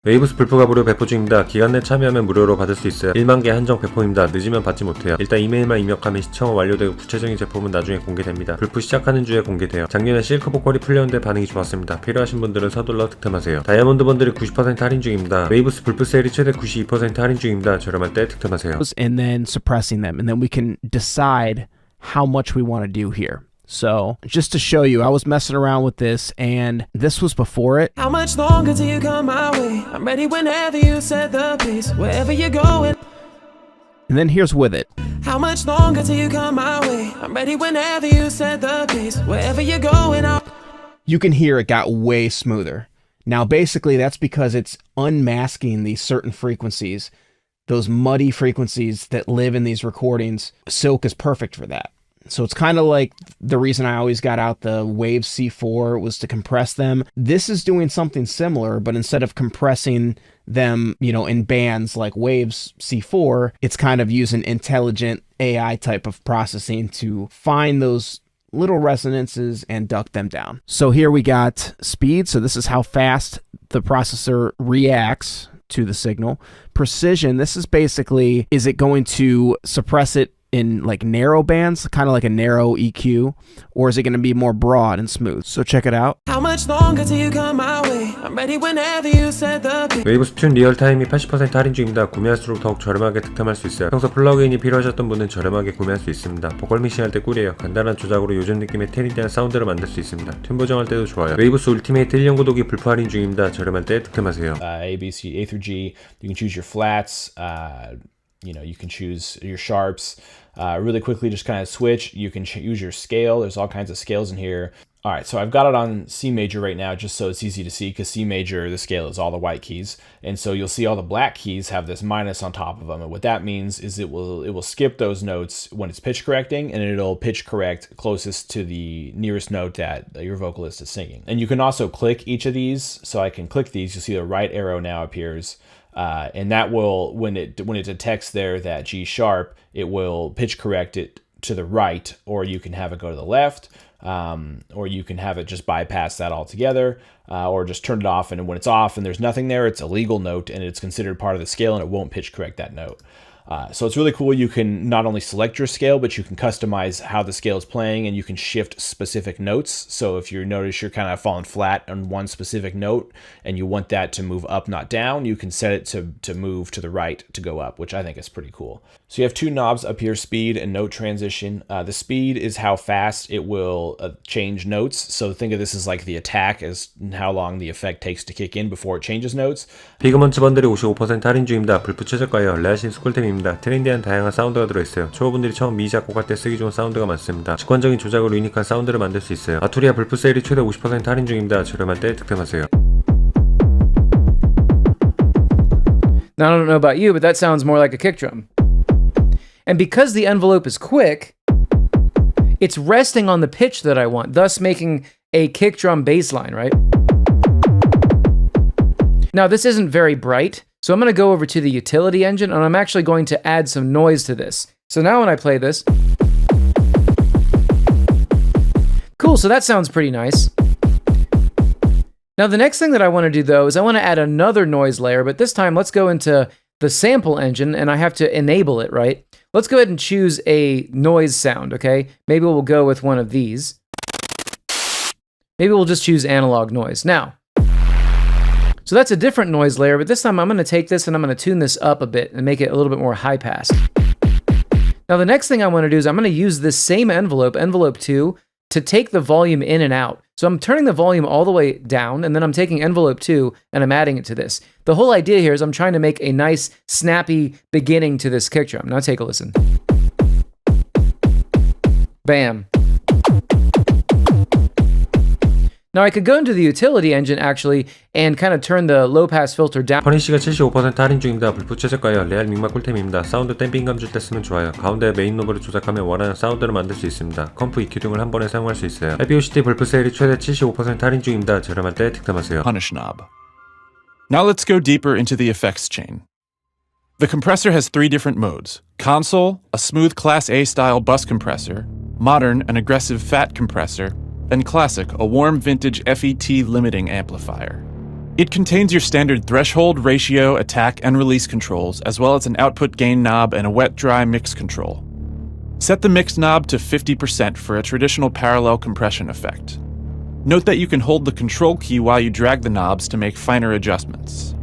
웨이브스 불프가 무료 배포 중입니다. 기간 내 참여하면 무료로 받을 수 있어요. 1만 개 한정 배포입니다. 늦으면 받지 못해요. 일단 이메일만 입력하면 시청은 완료되고 구체적인 제품은 나중에 공개됩니다. 불프 시작하는 주에 공개돼요. 작년에 실크 보컬이 풀렸는데 반응이 좋았습니다. 필요하신 분들은 서둘러 득템하세요. 다이아몬드 번들이 90% 할인 중입니다. 웨이브스 불프 세일이 최대 92% 할인 중입니다. 저렴할 때 득템하세요. And then suppressing them, and then we can decide how much we want to do here. So just to show you, I was messing around with this, and this was before it. How much longer till you come my way? I'm ready whenever you set the pace, wherever you're going. And then here's with it. How much longer till you come my way? I'm ready whenever you set the pace, wherever you're going. You can hear it got way smoother. Now, basically, that's because it's unmasking these certain frequencies, those muddy frequencies that live in these recordings. Silk is perfect for that. So it's kind of like the reason I always got out the Waves C4 was to compress them. This is doing something similar, but instead of compressing them, you know, in bands like Waves C4, it's kind of using intelligent AI type of processing to find those little resonances and duck them down. So here we got speed. So this is how fast the processor reacts to the signal. Precision, this is basically, is it going to suppress it in like narrow bands, kind of like a narrow EQ, or is it going to be more broad and smooth? So check it out. How much longer till you come my way? I'm ready whenever you set the pace. 웨이브스 튠 리얼타임이 80% 할인 중입니다. 구매할수록 더욱 저렴하게 득템할 수 있어요. 평소 플러그인이 필요하셨던 분은 저렴하게 구매할 수 있습니다. 보컬 믹싱할 때 꿀이에요. 간단한 조작으로 요즘 느낌의 트렌디한 사운드를 만들 수 있습니다. 튠 보정할 때도 좋아요. 웨이브스 울티메이트 1년 구독이 불프 할인 중입니다. 저렴할 때 득템하세요. A, B, C, A through G. You can choose your flats. You can choose your sharps. Really quickly, just kind of switch. You can use your scale. There's all kinds of scales in here. All right, so I've got it on C major right now just so it's easy to see because C major, the scale is all the white keys. And so you'll see all the black keys have this minus on top of them. And what that means is it will skip those notes when it's pitch correcting, and it'll pitch correct closest to the nearest note that your vocalist is singing. And you can also click each of these. So I can click these. You'll see the right arrow now appears. And that will, when it detects there that G sharp, it will pitch correct it to the right, or you can have it go to the left, or you can have it just bypass that altogether, or just turn it off. And when it's off and there's nothing there, it's a legal note and it's considered part of the scale and it won't pitch correct that note. So it's really cool. You can not only select your scale, but you can customize how the scale is playing, and you can shift specific notes. So if you notice you're kind of falling flat on one specific note and you want that to move up, not down, you can set it to move to the right to go up, which I think is pretty cool. So you have two knobs up here, speed and note transition. The speed is how fast it will change notes. So think of this as like the attack, as how long the effect takes to kick in before it changes notes. 피그먼트 번들이 55% 할인 중입니다. 불프 최저가예요. 레아신 스쿨템입니다. 트렌디한 다양한 사운드가 들어있어요. 초보분들이 처음 미 작곡할 때 쓰기 좋은 사운드가 많습니다. 직관적인 조작으로 유니크한 사운드를 만들 수 있어요. 아투리아 불프 세일이 최대 50% 할인 중입니다. 저렴할 때 득템하세요. Now, I don't know about you, but that sounds more like a kick drum. And because the envelope is quick, it's resting on the pitch that I want, thus making a kick drum bass line, right? Now, this isn't very bright, so I'm going to go over to the utility engine, and I'm actually going to add some noise to this. So now when I play this, cool, so that sounds pretty nice. Now, the next thing that I want to do, though, is I want to add another noise layer, but this time let's go into the sample engine, and I have to enable it, right? Let's go ahead and choose a noise sound, okay? Maybe we'll go with one of these. Maybe we'll just choose analog noise. Now, so that's a different noise layer, but this time I'm going to take this and I'm going to tune this up a bit and make it a little bit more high pass. Now, the next thing I want to do is I'm going to use this same envelope, envelope 2, to take the volume in and out. So I'm turning the volume all the way down, and then I'm taking envelope 2 and I'm adding it to this. The whole idea here is I'm trying to make a nice, snappy beginning to this kick drum. Now take a listen. Bam. Now I could go into the utility engine actually and kind of turn the low pass filter down. 퍼니쉬가 75% 할인 중입니다. 불프 최저가예요. 레알 믹마 꿀템입니다. 사운드 댐핑감 줄 때 쓰면 좋아요. 가운데 메인 노브를 조작하면 원하는 사운드를 만들 수 있습니다. 컴프 EQ 등을 한 번에 사용할 수 있어요. Heavyocity 불프 세일이 최대 75% 할인 중입니다. 저렴할 때 득템하세요. Punish knob. Now let's go deeper into the effects chain. The compressor has three different modes: console, a smooth Class A style bus compressor; modern, an aggressive fat compressor; and classic, a warm vintage FET limiting amplifier. It contains your standard threshold, ratio, attack, and release controls, as well as an output gain knob and a wet-dry mix control. Set the mix knob to 50% for a traditional parallel compression effect. Note that you can hold the control key while you drag the knobs to make finer adjustments.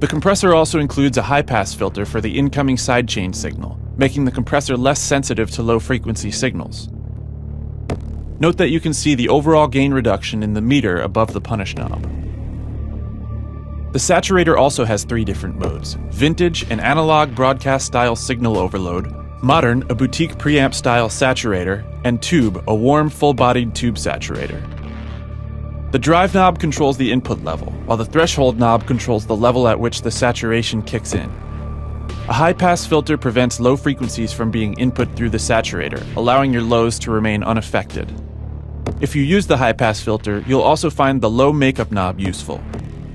The compressor also includes a high-pass filter for the incoming sidechain signal, making the compressor less sensitive to low-frequency signals. Note that you can see the overall gain reduction in the meter above the punish knob. The saturator also has 3 different modes: vintage, an analog broadcast-style signal overload; modern, a boutique preamp-style saturator; and tube, a warm, full-bodied tube saturator. The drive knob controls the input level, while the threshold knob controls the level at which the saturation kicks in. A high-pass filter prevents low frequencies from being input through the saturator, allowing your lows to remain unaffected. If you use the high-pass filter, you'll also find the low makeup knob useful.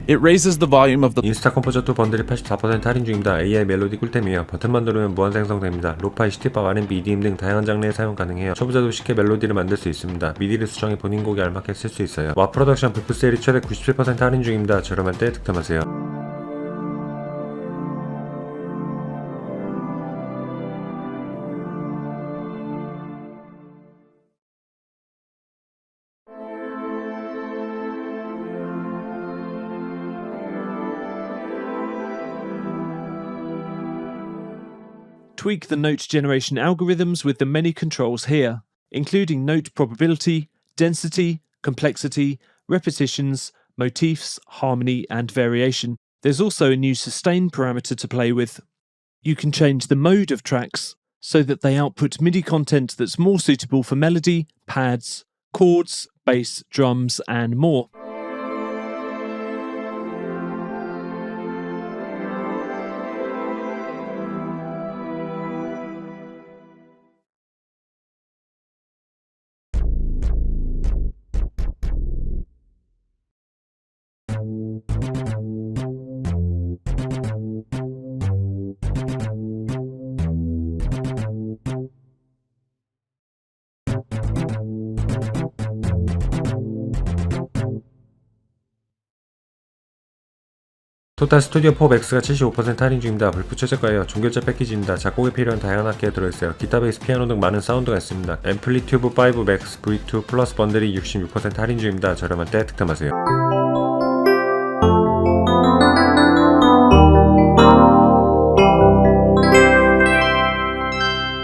It raises the volume of the 인스타컴포저 2 번들이 84% 할인 중입니다. AI 멜로디 꿀템이에요. 버튼만 누르면 무한 생성됩니다. 로파이, 시티팝, R&B, EDM 등 다양한 장르에 사용 가능해요. 초보자도 쉽게 멜로디를 만들 수 있습니다. 미디를 수정해 본인 곡에 알맞게 쓸 수 있어요. 와 프로덕션 불프 세일이 최대 97% 할인 중입니다. 저렴할 때 득템하세요. Tweak the note generation algorithms with the many controls here, including note probability, density, complexity, repetitions, motifs, harmony, and variation. There's also a new sustain parameter to play with. You can change the mode of tracks so that they output MIDI content that's more suitable for melody, pads, chords, bass, drums, and more. 토탈 스튜디오 4 맥스가 75% 할인 중입니다. 불프 최저가예요. 종결제 패키지입니다. 작곡에 필요한 다양한 악기가 들어있어요. 기타, 베이스, 피아노 등 많은 사운드가 있습니다. 앰플리튜브 5 맥스 V2 플러스 번들이 66% 할인 중입니다. 저렴할 때 득템하세요.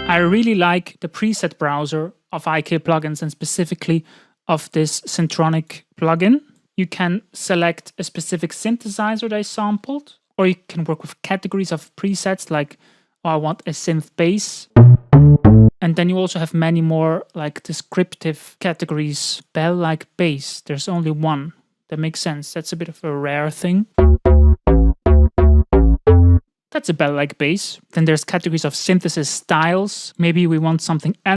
I really like the preset browser of IK plugins and specifically of this Syntronic plugin. You can select a specific synthesizer that I sampled, or you can work with categories of presets like, oh, I want a synth bass. And then you also have many more like descriptive categories. Bell like bass, there's only one. That makes sense. That's a bit of a rare thing. That's a bell like bass. Then there's categories of synthesis styles. Maybe we want something